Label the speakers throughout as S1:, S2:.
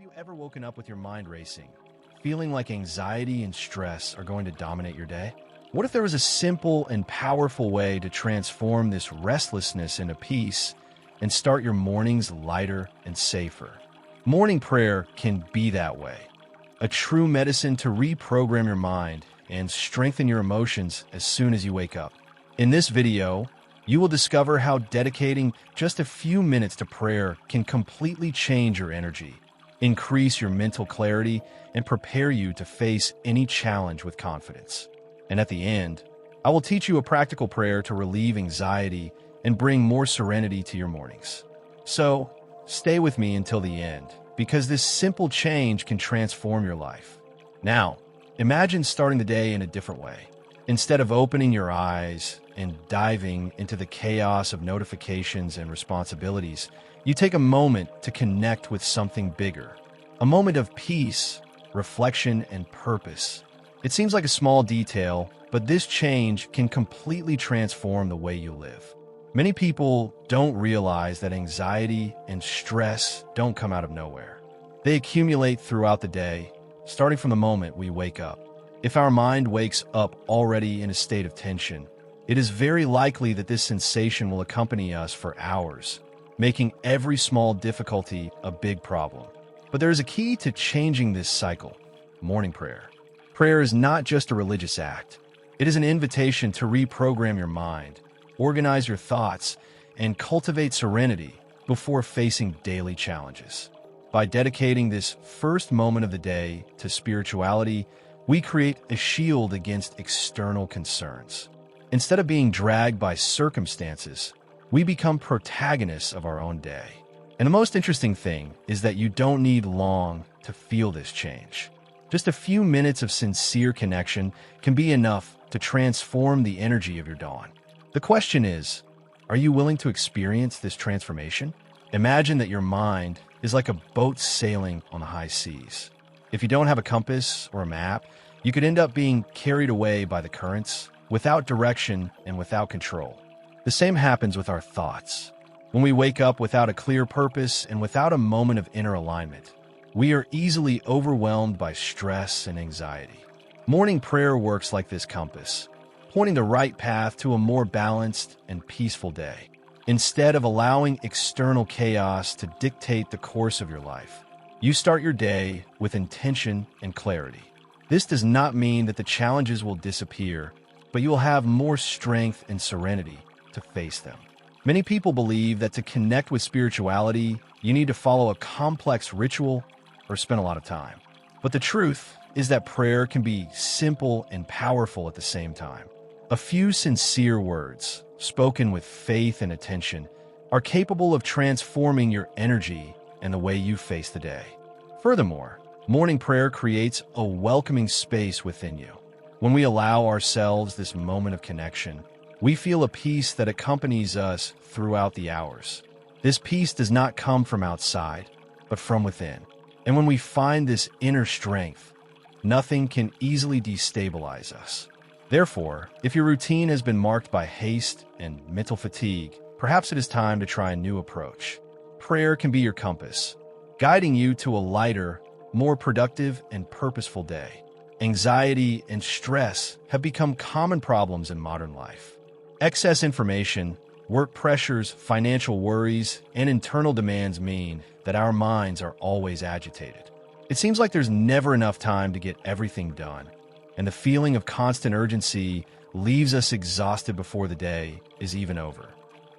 S1: You ever woken up with your mind racing, feeling like anxiety and stress are going to dominate your day? What if there was a simple and powerful way to transform this restlessness into peace and start your mornings lighter and safer? Morning prayer can be that way, a true medicine to reprogram your mind and strengthen your emotions as soon as you wake up. In this video, you will discover how dedicating just a few minutes to prayer can completely change your energy, increase your mental clarity, and prepare you to face any challenge with confidence. And at the end, I will teach you a practical prayer to relieve anxiety and bring more serenity to your mornings. So, stay with me until the end, because this simple change can transform your life. Now, imagine starting the day in a different way. Instead of opening your eyes and diving into the chaos of notifications and responsibilities, you take a moment to connect with something bigger. A moment of peace, reflection, and purpose. It seems like a small detail, but this change can completely transform the way you live. Many people don't realize that anxiety and stress don't come out of nowhere. They accumulate throughout the day, starting from the moment we wake up. If our mind wakes up already in a state of tension, it is very likely that this sensation will accompany us for hours, making every small difficulty a big problem. But there is a key to changing this cycle: morning prayer. Prayer is not just a religious act. It is an invitation to reprogram your mind, organize your thoughts, and cultivate serenity before facing daily challenges. By dedicating this first moment of the day to spirituality, we create a shield against external concerns. Instead of being dragged by circumstances, we become protagonists of our own day. And the most interesting thing is that you don't need long to feel this change. Just a few minutes of sincere connection can be enough to transform the energy of your dawn. The question is, are you willing to experience this transformation? Imagine that your mind is like a boat sailing on the high seas. If you don't have a compass or a map, you could end up being carried away by the currents, without direction and without control. The same happens with our thoughts. When we wake up without a clear purpose and without a moment of inner alignment, we are easily overwhelmed by stress and anxiety. Morning prayer works like this compass, pointing the right path to a more balanced and peaceful day. Instead of allowing external chaos to dictate the course of your life, you start your day with intention and clarity. This does not mean that the challenges will disappear, but you will have more strength and serenity to face them. Many people believe that to connect with spirituality, you need to follow a complex ritual or spend a lot of time. But the truth is that prayer can be simple and powerful at the same time. A few sincere words, spoken with faith and attention, are capable of transforming your energy and the way you face the day. Furthermore, morning prayer creates a welcoming space within you. When we allow ourselves this moment of connection, we feel a peace that accompanies us throughout the hours. This peace does not come from outside, but from within. And when we find this inner strength, nothing can easily destabilize us. Therefore, if your routine has been marked by haste and mental fatigue, perhaps it is time to try a new approach. Prayer can be your compass, guiding you to a lighter, more productive, and purposeful day. Anxiety and stress have become common problems in modern life. Excess information, work pressures, financial worries, and internal demands mean that our minds are always agitated. It seems like there's never enough time to get everything done, and the feeling of constant urgency leaves us exhausted before the day is even over.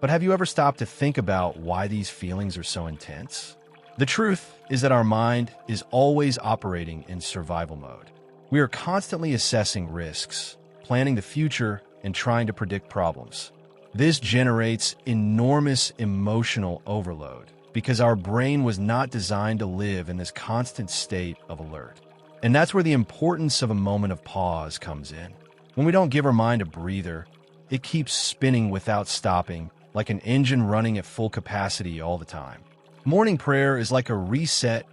S1: But have you ever stopped to think about why these feelings are so intense? The truth is that our mind is always operating in survival mode. We are constantly assessing risks, planning the future, and trying to predict problems. This generates enormous emotional overload because our brain was not designed to live in this constant state of alert. And that's where the importance of a moment of pause comes in. When we don't give our mind a breather, it keeps spinning without stopping, like an engine running at full capacity all the time. Morning prayer is like a reset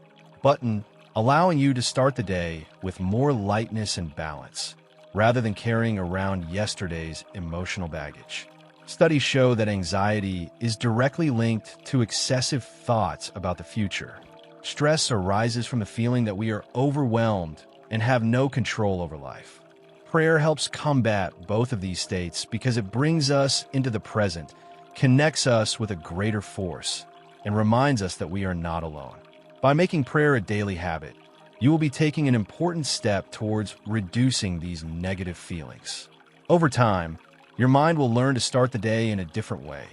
S1: button, allowing you to start the day with more lightness and balance, rather than carrying around yesterday's emotional baggage. Studies show that anxiety is directly linked to excessive thoughts about the future. Stress arises from the feeling that we are overwhelmed and have no control over life. Prayer helps combat both of these states because it brings us into the present, connects us with a greater force, and reminds us that we are not alone. By making prayer a daily habit, you will be taking an important step towards reducing these negative feelings. Over time, your mind will learn to start the day in a different way,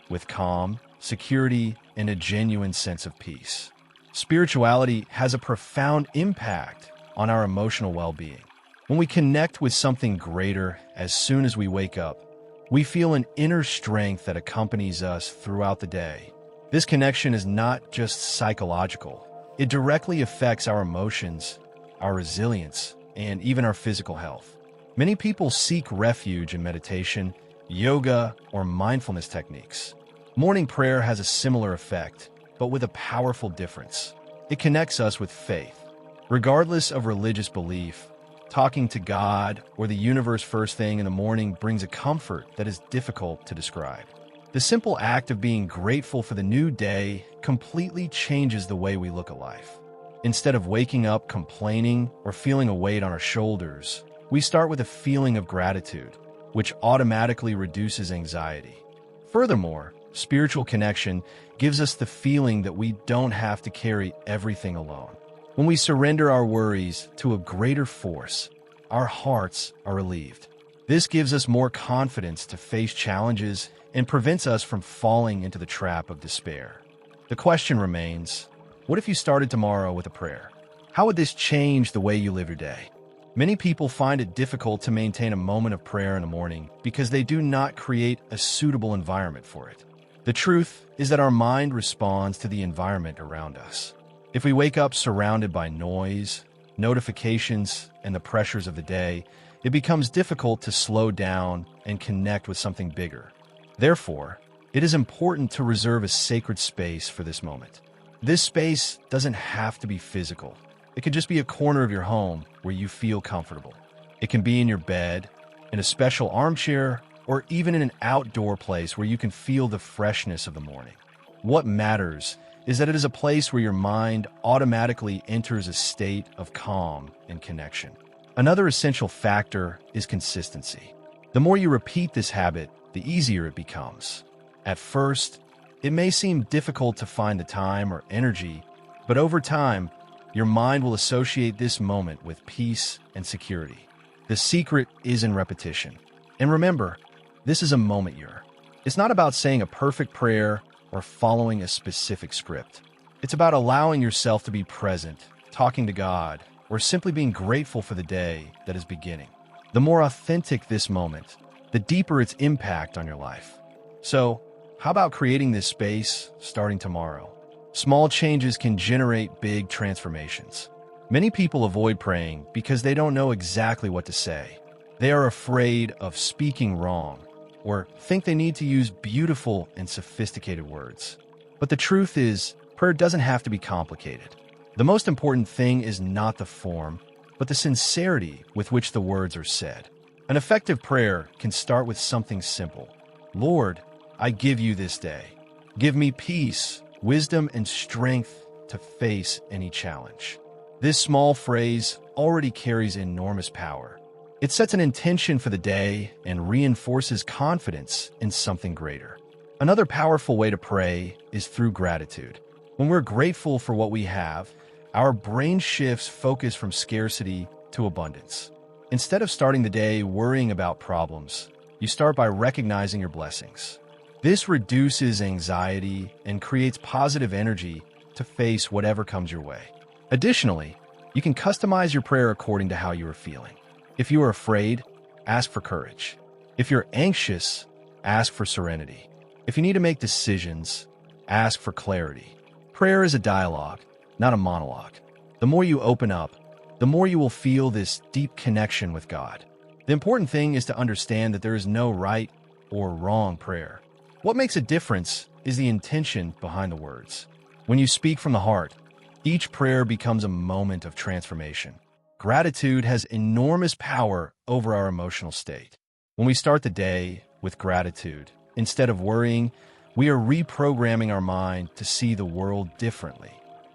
S1: with calm, security, and a genuine sense of peace. Spirituality has a profound impact on our emotional well-being. When we connect with something greater as soon as we wake up, we feel an inner strength that accompanies us throughout the day. This connection is not just psychological. It directly affects our emotions, our resilience, and even our physical health. Many people seek refuge in meditation, yoga, or mindfulness techniques. Morning prayer has a similar effect, but with a powerful difference. It connects us with faith. Regardless of religious belief, talking to God or the universe first thing in the morning brings a comfort that is difficult to describe. The simple act of being grateful for the new day completely changes the way we look at life. Instead of waking up complaining or feeling a weight on our shoulders, we start with a feeling of gratitude, which automatically reduces anxiety. Furthermore, spiritual connection gives us the feeling that we don't have to carry everything alone. When we surrender our worries to a greater force, our hearts are relieved. This gives us more confidence to face challenges and prevents us from falling into the trap of despair. The question remains, what if you started tomorrow with a prayer? How would this change the way you live your day? Many people find it difficult to maintain a moment of prayer in the morning because they do not create a suitable environment for it. The truth is that our mind responds to the environment around us. If we wake up surrounded by noise, notifications, and the pressures of the day, it becomes difficult to slow down and connect with something bigger. Therefore, it is important to reserve a sacred space for this moment. This space doesn't have to be physical. It could just be a corner of your home where you feel comfortable. It can be in your bed, in a special armchair, or even in an outdoor place where you can feel the freshness of the morning. What matters is that it is a place where your mind automatically enters a state of calm and connection. Another essential factor is consistency. The more you repeat this habit, the easier it becomes. At first, it may seem difficult to find the time or energy, but over time, your mind will associate this moment with peace and security. The secret is in repetition. And remember, this is a moment year. It's not about saying a perfect prayer or following a specific script. It's about allowing yourself to be present, talking to God, or simply being grateful for the day that is beginning. The more authentic this moment, the deeper its impact on your life. So, how about creating this space starting tomorrow? Small changes can generate big transformations. Many people avoid praying because they don't know exactly what to say. They are afraid of speaking wrong or think they need to use beautiful and sophisticated words. But the truth is, prayer doesn't have to be complicated. The most important thing is not the form, but the sincerity with which the words are said. An effective prayer can start with something simple. Lord, I give you this day. Give me peace, wisdom, and strength to face any challenge. This small phrase already carries enormous power. It sets an intention for the day and reinforces confidence in something greater. Another powerful way to pray is through gratitude. When we're grateful for what we have, our brain shifts focus from scarcity to abundance. Instead of starting the day worrying about problems, you start by recognizing your blessings. This reduces anxiety and creates positive energy to face whatever comes your way. Additionally, you can customize your prayer according to how you are feeling. If you are afraid, ask for courage. If you're anxious, ask for serenity. If you need to make decisions, ask for clarity. Prayer is a dialogue, not a monologue. The more you open up, the more you will feel this deep connection with God. The important thing is to understand that there is no right or wrong prayer. What makes a difference is the intention behind the words. When you speak from the heart, each prayer becomes a moment of transformation. Gratitude has enormous power over our emotional state. When we start the day with gratitude, instead of worrying, we are reprogramming our mind to see the world differently.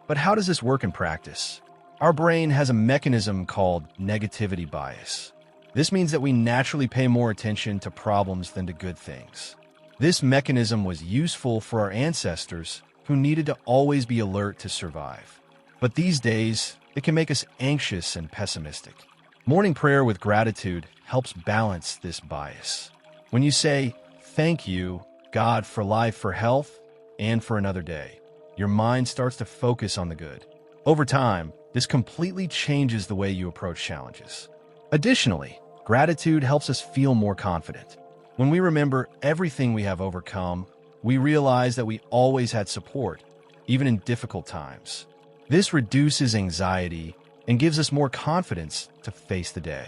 S1: But how does this work in practice? Our brain has a mechanism called negativity bias. This means that we naturally pay more attention to problems than to good things. This mechanism was useful for our ancestors who needed to always be alert to survive. But these days, it can make us anxious and pessimistic. Morning prayer with gratitude helps balance this bias. When you say, "Thank you, God, for life, for health, and for another day," your mind starts to focus on the good. Over time, this completely changes the way you approach challenges. Additionally, gratitude helps us feel more confident. When we remember everything we have overcome, we realize that we always had support, even in difficult times. This reduces anxiety and gives us more confidence to face the day.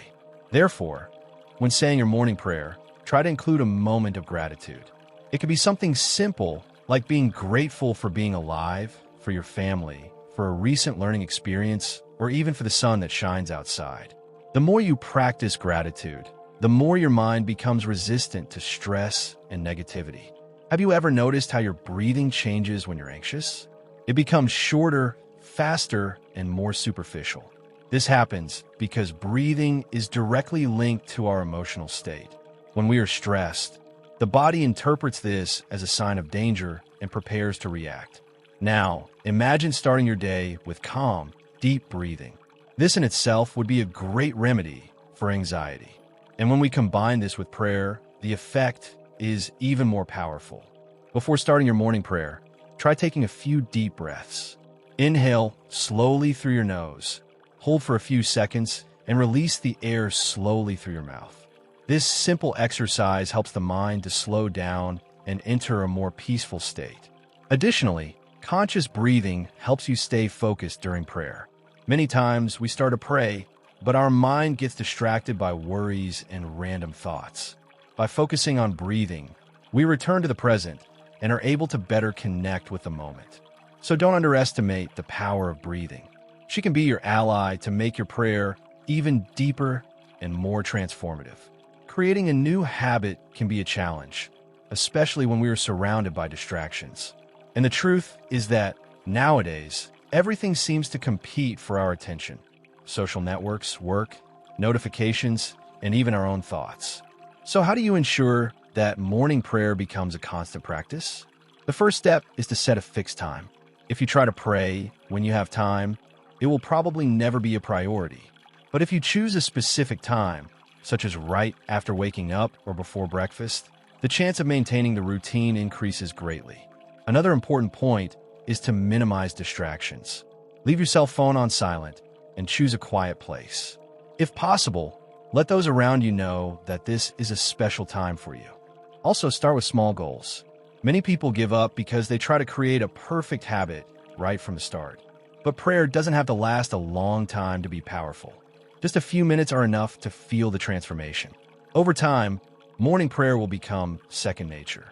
S1: Therefore, when saying your morning prayer, try to include a moment of gratitude. It could be something simple like being grateful for being alive, for your family, for a recent learning experience, or even for the sun that shines outside. The more you practice gratitude, the more your mind becomes resistant to stress and negativity. Have you ever noticed how your breathing changes when you're anxious? It becomes shorter, faster, and more superficial. This happens because breathing is directly linked to our emotional state. When we are stressed, the body interprets this as a sign of danger and prepares to react. Now, imagine starting your day with calm, deep breathing. This in itself would be a great remedy for anxiety. And when we combine this with prayer, the effect is even more powerful. Before starting your morning prayer, try taking a few deep breaths. Inhale slowly through your nose, hold for a few seconds, and release the air slowly through your mouth. This simple exercise helps the mind to slow down and enter a more peaceful state. Additionally, conscious breathing helps you stay focused during prayer. Many times we start to pray, but our mind gets distracted by worries and random thoughts. By focusing on breathing, we return to the present and are able to better connect with the moment. So don't underestimate the power of breathing. She can be your ally to make your prayer even deeper and more transformative. Creating a new habit can be a challenge, especially when we are surrounded by distractions. And the truth is that nowadays, everything seems to compete for our attention. Social networks, work, notifications, and even our own thoughts. So how do you ensure that morning prayer becomes a constant practice? The first step is to set a fixed time. If you try to pray when you have time, it will probably never be a priority. But if you choose a specific time, such as right after waking up or before breakfast, the chance of maintaining the routine increases greatly. Another important point is to minimize distractions. Leave your cell phone on silent and choose a quiet place. If possible, let those around you know that this is a special time for you. Also, start with small goals. Many people give up because they try to create a perfect habit right from the start. But prayer doesn't have to last a long time to be powerful. Just a few minutes are enough to feel the transformation. Over time, morning prayer will become second nature.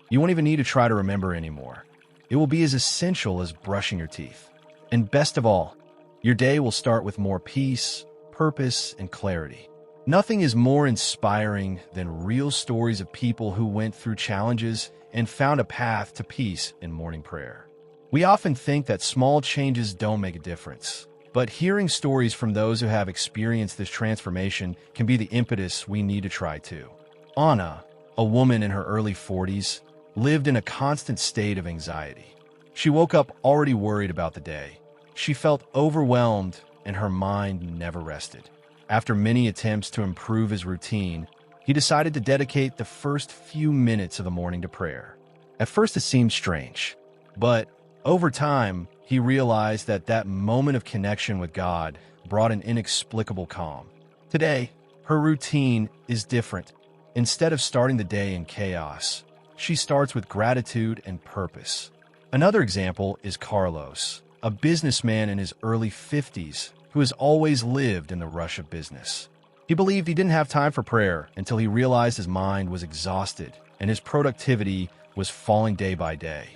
S1: You won't even need to try to remember anymore. It will be as essential as brushing your teeth. And best of all, your day will start with more peace, purpose, and clarity. Nothing is more inspiring than real stories of people who went through challenges and found a path to peace in morning prayer. We often think that small changes don't make a difference, but hearing stories from those who have experienced this transformation can be the impetus we need to try too. Anna, a woman in her early 40s, lived in a constant state of anxiety. She woke up already worried about the day. She felt overwhelmed and her mind never rested. After many attempts to improve his routine, he decided to dedicate the first few minutes of the morning to prayer. At first it seemed strange, but over time, he realized that that moment of connection with God brought an inexplicable calm. Today, her routine is different. Instead of starting the day in chaos, she starts with gratitude and purpose. Another example is Carlos, a businessman in his early 50s who has always lived in the rush of business. He believed he didn't have time for prayer until he realized his mind was exhausted and his productivity was falling day by day.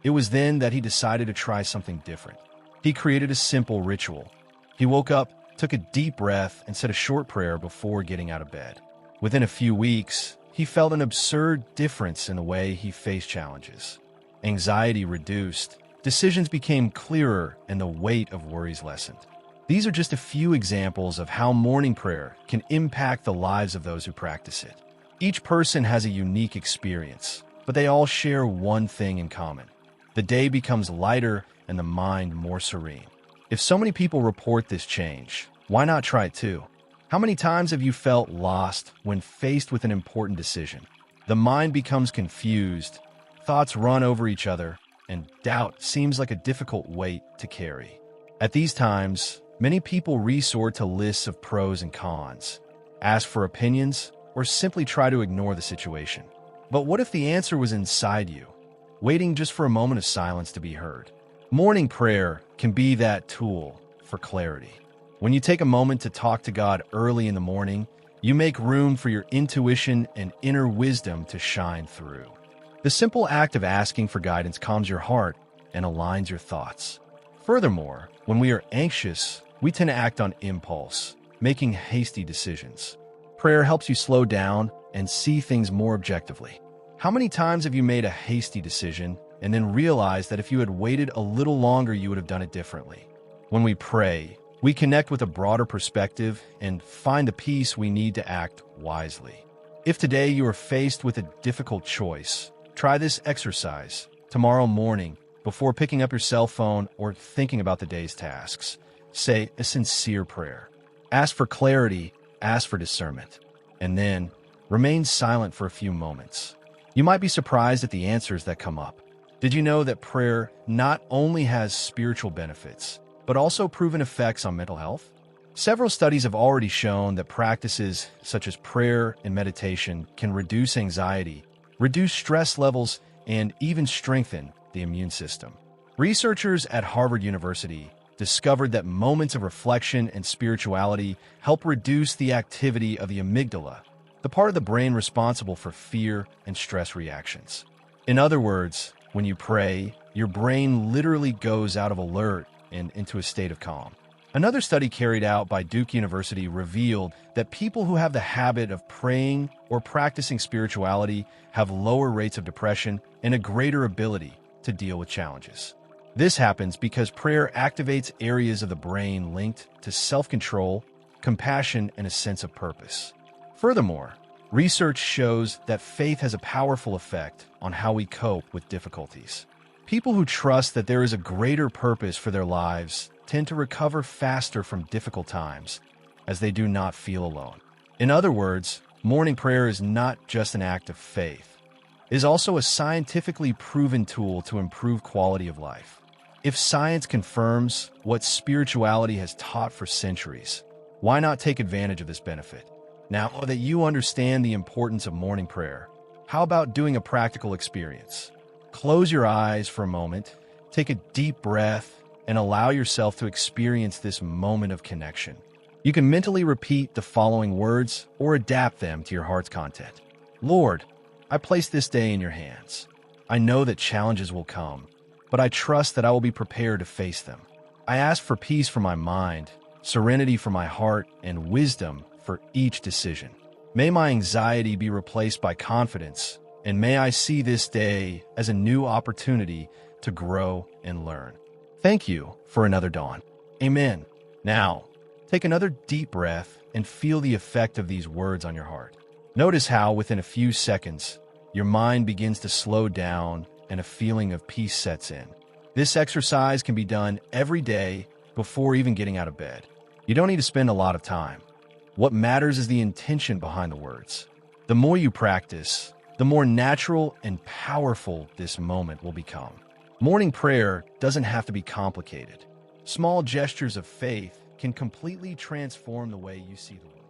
S1: It was then that he decided to try something different. He created a simple ritual. He woke up, took a deep breath, and said a short prayer before getting out of bed. Within a few weeks, he felt an absurd difference in the way he faced challenges. Anxiety reduced, Decisions became clearer and the weight of worries lessened. These are just a few examples of how morning prayer can impact the lives of those who practice it. Each person has a unique experience, but they all share one thing in common. The day becomes lighter and the mind more serene. If so many people report this change, why not try it too? How many times have you felt lost when faced with an important decision? The mind becomes confused, thoughts run over each other, and doubt seems like a difficult weight to carry. At these times, many people resort to lists of pros and cons, ask for opinions, or simply try to ignore the situation. But what if the answer was inside you, waiting just for a moment of silence to be heard? Morning prayer can be that tool for clarity. When you take a moment to talk to God early in the morning, you make room for your intuition and inner wisdom to shine through. The simple act of asking for guidance calms your heart and aligns your thoughts. Furthermore, when we are anxious, we tend to act on impulse, making hasty decisions. Prayer helps you slow down and see things more objectively. How many times have you made a hasty decision and then realized that if you had waited a little longer, you would have done it differently? When we pray, we connect with a broader perspective and find the peace we need to act wisely. If today you are faced with a difficult choice, try this exercise tomorrow morning before picking up your cell phone or thinking about the day's tasks. Say a sincere prayer. Ask for clarity, ask for discernment, and then remain silent for a few moments. You might be surprised at the answers that come up. Did you know that prayer not only has spiritual benefits, but also proven effects on mental health? Several studies have already shown that practices such as prayer and meditation can reduce anxiety, reduce stress levels, and even strengthen the immune system. Researchers at Harvard University discovered that moments of reflection and spirituality help reduce the activity of the amygdala, the part of the brain responsible for fear and stress reactions. In other words, when you pray, your brain literally goes out of alert and into a state of calm. Another study carried out by Duke University revealed that people who have the habit of praying or practicing spirituality have lower rates of depression and a greater ability to deal with challenges. This happens because prayer activates areas of the brain linked to self-control, compassion, and a sense of purpose. Furthermore, research shows that faith has a powerful effect on how we cope with difficulties. People who trust that there is a greater purpose for their lives tend to recover faster from difficult times, as they do not feel alone. In other words, morning prayer is not just an act of faith. It is also a scientifically proven tool to improve quality of life. If science confirms what spirituality has taught for centuries, why not take advantage of this benefit? Now that you understand the importance of morning prayer, how about doing a practical experience? Close your eyes for a moment, take a deep breath, and allow yourself to experience this moment of connection. You can mentally repeat the following words or adapt them to your heart's content. Lord, I place this day in your hands. I know that challenges will come, but I trust that I will be prepared to face them. I ask for peace for my mind, serenity for my heart, and wisdom for each decision. May my anxiety be replaced by confidence, and may I see this day as a new opportunity to grow and learn. Thank you for another dawn. Amen. Now, take another deep breath and feel the effect of these words on your heart. Notice how, within a few seconds, your mind begins to slow down and a feeling of peace sets in. This exercise can be done every day before even getting out of bed. You don't need to spend a lot of time. What matters is the intention behind the words. The more you practice, the more natural and powerful this moment will become. Morning prayer doesn't have to be complicated. Small gestures of faith can completely transform the way you see the world.